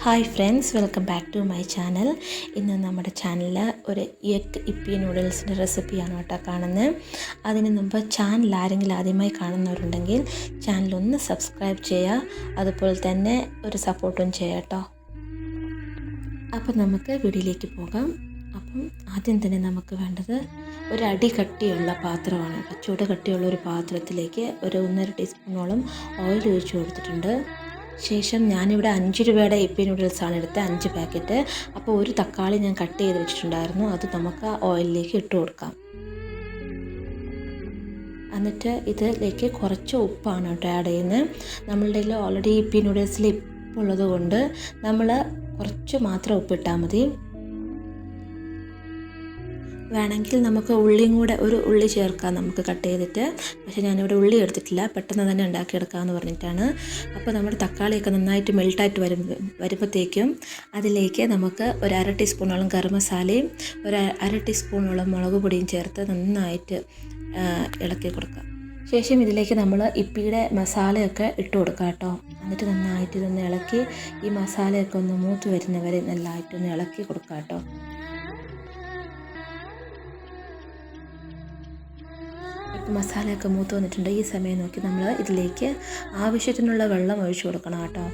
Hi friends, welcome back to my channel. ഇന്ന് നമ്മുടെ ചാനലിൽ ഒരു എഗ് ഇപ്പി നൂഡിൽസിൻ്റെ റെസിപ്പിയാണ് കേട്ടോ കാണുന്നത്. അതിന് മുമ്പ് ചാനൽ ആരെങ്കിലും ആദ്യമായി കാണുന്നവരുണ്ടെങ്കിൽ ചാനലൊന്ന് സബ്സ്ക്രൈബ് ചെയ്യുക, അതുപോലെ തന്നെ ഒരു സപ്പോർട്ടും ചെയ്യുക കേട്ടോ. അപ്പം നമുക്ക് വീഡിയോയിലേക്ക് പോകാം. അപ്പം ആദ്യം തന്നെ നമുക്ക് വേണ്ടത് ഒരു അടി കട്ടിയുള്ള പാത്രമാണ് കേട്ടോ. ചൂട് കട്ടിയുള്ള ഒരു പാത്രത്തിലേക്ക് ഒരു 1.5 ടീസ്പൂണോളം ഓയിൽ ഒഴിച്ച് കൊടുത്തിട്ടുണ്ട്. ശേഷം ഞാനിവിടെ 5 രൂപയുടെ ഇപ്പി നൂഡിൽസാണ് എടുത്തത്, 5 പാക്കറ്റ്. അപ്പോൾ ഒരു തക്കാളി ഞാൻ കട്ട് ചെയ്ത് വെച്ചിട്ടുണ്ടായിരുന്നു, അത് നമുക്ക് ഓയിലിലേക്ക് ഇട്ട് കൊടുക്കാം. എന്നിട്ട് ഇതിലേക്ക് കുറച്ച് ഉപ്പാണ് കേട്ടോ ആഡ് ചെയ്യുന്നത്. നമ്മളുടെ കയ്യിൽ ഓൾറെഡി ഇപ്പി നൂഡിൽസിൽ ഉപ്പുള്ളത് കൊണ്ട് നമ്മൾ കുറച്ച് മാത്രം ഉപ്പിട്ടാൽ മതി. വേണമെങ്കിൽ നമുക്ക് ഉള്ളിയും കൂടെ ഒരു ഉള്ളി ചേർക്കാം നമുക്ക് കട്ട് ചെയ്തിട്ട്. പക്ഷേ ഞാനിവിടെ ഉള്ളി എടുത്തിട്ടില്ല, പെട്ടെന്ന് തന്നെ ഉണ്ടാക്കിയെടുക്കാമെന്ന് പറഞ്ഞിട്ടാണ്. അപ്പോൾ നമ്മുടെ തക്കാളിയൊക്കെ നന്നായിട്ട് മെൽട്ടായിട്ട് വരുമ്പോഴത്തേക്കും അതിലേക്ക് നമുക്ക് ഒരു 1/2 ടീസ്പൂണോളം ഗരം മസാലയും ഒരു 1/2 ടീസ്പൂണോളം മുളക് പൊടിയും ചേർത്ത് നന്നായിട്ട് ഇളക്കി കൊടുക്കാം. ശേഷം ഇതിലേക്ക് നമ്മൾ ഇപ്പിയുടെ മസാലയൊക്കെ ഇട്ട് കൊടുക്കാം കേട്ടോ. എന്നിട്ട് നന്നായിട്ട് ഇതൊന്ന് ഇളക്കി ഈ മസാലയൊക്കെ ഒന്ന് മൂത്ത് വരുന്നവരെ നല്ലതായിട്ടൊന്ന് ഇളക്കി കൊടുക്കാം കേട്ടോ. ഇപ്പോൾ മസാലയൊക്കെ മൂത്ത് വന്നിട്ടുണ്ട്. ഈ സമയം നോക്കി നമ്മൾ ഇതിലേക്ക് ആവശ്യത്തിനുള്ള വെള്ളം ഒഴിച്ചു കൊടുക്കണം കേട്ടോ.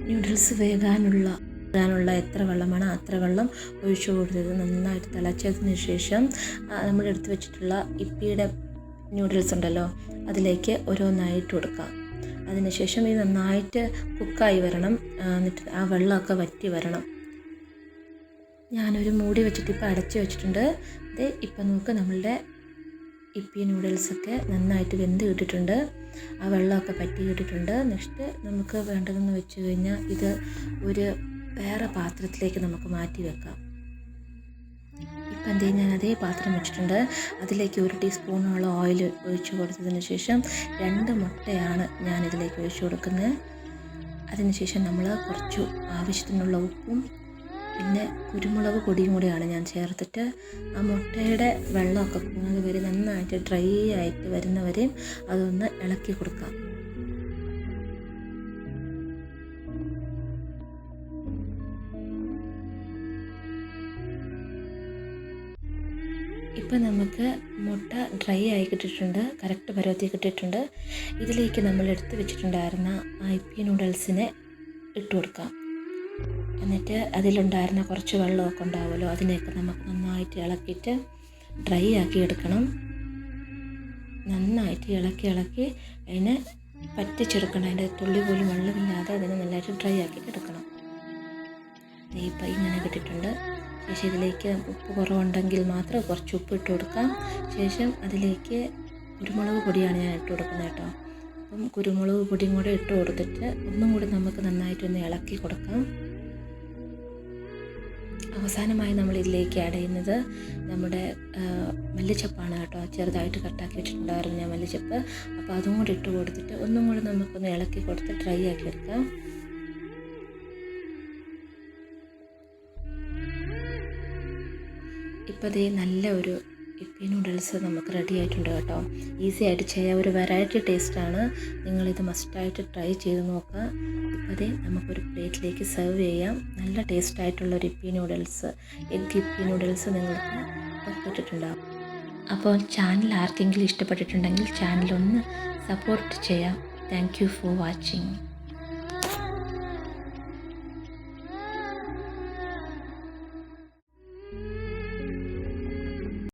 നൂഡിൽസ് വേകാനുള്ള എത്ര വെള്ളമാണ് അത്ര വെള്ളം ഒഴിച്ചു കൊടുത്തത് നന്നായിട്ട് തിളച്ചതിന് ശേഷം നമ്മൾ എടുത്ത് വെച്ചിട്ടുള്ള ഇപ്പിയുടെ നൂഡിൽസ് ഉണ്ടല്ലോ അതിലേക്ക് ഓരോന്നായിട്ട് കൊടുക്കാം. അതിനുശേഷം ഇത് നന്നായിട്ട് കുക്കായി വരണം, എന്നിട്ട് ആ വെള്ളമൊക്കെ വറ്റി വരണം. ഞാനൊരു മൂടി വെച്ചിട്ട് ഇപ്പോൾ അടച്ച് വെച്ചിട്ടുണ്ട്. ഇത് ഇപ്പം നമുക്ക് നമ്മളുടെ ഇപ്പി നൂഡിൽസൊക്കെ നന്നായിട്ട് വെന്ത് കിട്ടിയിട്ടുണ്ട്, ആ വെള്ളമൊക്കെ പറ്റി കിട്ടിയിട്ടുണ്ട്. നെക്സ്റ്റ് നമുക്ക് വേണ്ടതെന്ന് വെച്ച് കഴിഞ്ഞാൽ ഇത് ഒരു വേറെ പാത്രത്തിലേക്ക് നമുക്ക് മാറ്റി വെക്കാം. ഇപ്പം എന്ത് ഞാൻ അതേ പാത്രം വെച്ചിട്ടുണ്ട്. അതിലേക്ക് 1 ടീസ്പൂണോളം ഓയിൽ ഒഴിച്ച് കൊടുത്തതിന് ശേഷം 2 മുട്ടയാണ് ഞാനിതിലേക്ക് ഒഴിച്ച് കൊടുക്കുന്നത്. അതിനുശേഷം നമ്മൾ കുറച്ച് ആവശ്യത്തിനുള്ള ഉപ്പും പിന്നെ കുരുമുളക് പൊടിയും കൂടിയാണ് ഞാൻ ചേർത്തിട്ട് ആ മുട്ടയുടെ വെള്ളമൊക്കെ പോകുന്നത് വരെ നന്നായിട്ട് ഡ്രൈ ആയിട്ട് വരുന്നവരെയും അതൊന്ന് ഇളക്കി കൊടുക്കാം. ഇപ്പം നമുക്ക് മുട്ട ഡ്രൈ ആയി കിട്ടിയിട്ടുണ്ട്, കറക്റ്റ് പരുവത്തിൽ കിട്ടിയിട്ടുണ്ട്. ഇതിലേക്ക് നമ്മൾ എടുത്ത് വെച്ചിട്ടുണ്ടായിരുന്ന ആ ഇപ്പി നൂഡിൽസിനെ ഇട്ട് കൊടുക്കാം. എന്നിട്ട് അതിലുണ്ടായിരുന്ന കുറച്ച് വെള്ളമൊക്കെ ഉണ്ടാവുമല്ലോ അതിനെയൊക്കെ നമുക്ക് നന്നായിട്ട് ഇളക്കിയിട്ട് ഡ്രൈ ആക്കി എടുക്കണം. നന്നായിട്ട് ഇളക്കി അതിനെ പറ്റിച്ചെടുക്കണം. അതിൻ്റെ തുള്ളി പോലും വെള്ളമില്ലാതെ അതിനെ നല്ലതായിട്ട് ഡ്രൈ ആക്കിയിട്ട് എടുക്കണം. ഇപ്പം ഇങ്ങനെ കിട്ടിയിട്ടുണ്ട്. ശേഷം ഇതിലേക്ക് ഉപ്പ് കുറവുണ്ടെങ്കിൽ മാത്രം കുറച്ച് ഉപ്പ് ഇട്ട് കൊടുക്കാം. ശേഷം അതിലേക്ക് കുരുമുളക് പൊടിയാണ് ഞാൻ ഇട്ട് കൊടുക്കുന്നത് കേട്ടോ. അപ്പം കുരുമുളക് പൊടിയും കൂടെ ഇട്ട് കൊടുത്തിട്ട് ഒന്നും കൂടി നമുക്ക് നന്നായിട്ടൊന്ന് ഇളക്കി കൊടുക്കാം. അവസാനമായി നമ്മൾ ഇതിലേക്ക് ആഡ് ചെയ്യുന്നത് നമ്മുടെ മല്ലിച്ചപ്പാണ് കേട്ടോ. ചെറുതായിട്ട് കട്ടാക്കി വെച്ചിട്ടുണ്ടായിരുന്നു ഞാൻ മല്ലിച്ചപ്പ്. അപ്പോൾ അതും കൂടി ഇട്ട് കൊടുത്തിട്ട് ഒന്നും കൂടി നമുക്കൊന്ന് ഇളക്കി കൊടുത്ത് ഡ്രൈ ആക്കി എടുക്കാം. ഇപ്പോൾ ഇത് നല്ല ഒരു ഇപ്പി നൂഡിൽസ് നമുക്ക് റെഡി ആയിട്ടുണ്ട് കേട്ടോ. ഈസി ആയിട്ട് ചെയ്യാം, ഒരു വെറൈറ്റി ടേസ്റ്റാണ്. നിങ്ങളിത് മസ്റ്റായിട്ട് ട്രൈ ചെയ്ത് നോക്കുക. ഇപ്പോൾ അതേ നമുക്കൊരു പ്ലേറ്റിലേക്ക് സെർവ് ചെയ്യാം. നല്ല ടേസ്റ്റായിട്ടുള്ളൊരു ഇപ്പി നൂഡിൽസ്, എഗ് ഇപ്പി നൂഡിൽസ് നിങ്ങൾക്ക് കിട്ടിയിട്ടുണ്ടാകും. അപ്പോൾ ചാനൽ ആർക്കെങ്കിലും ഇഷ്ടപ്പെട്ടിട്ടുണ്ടെങ്കിൽ ചാനലൊന്ന് സപ്പോർട്ട് ചെയ്യാം. Thank you for watching.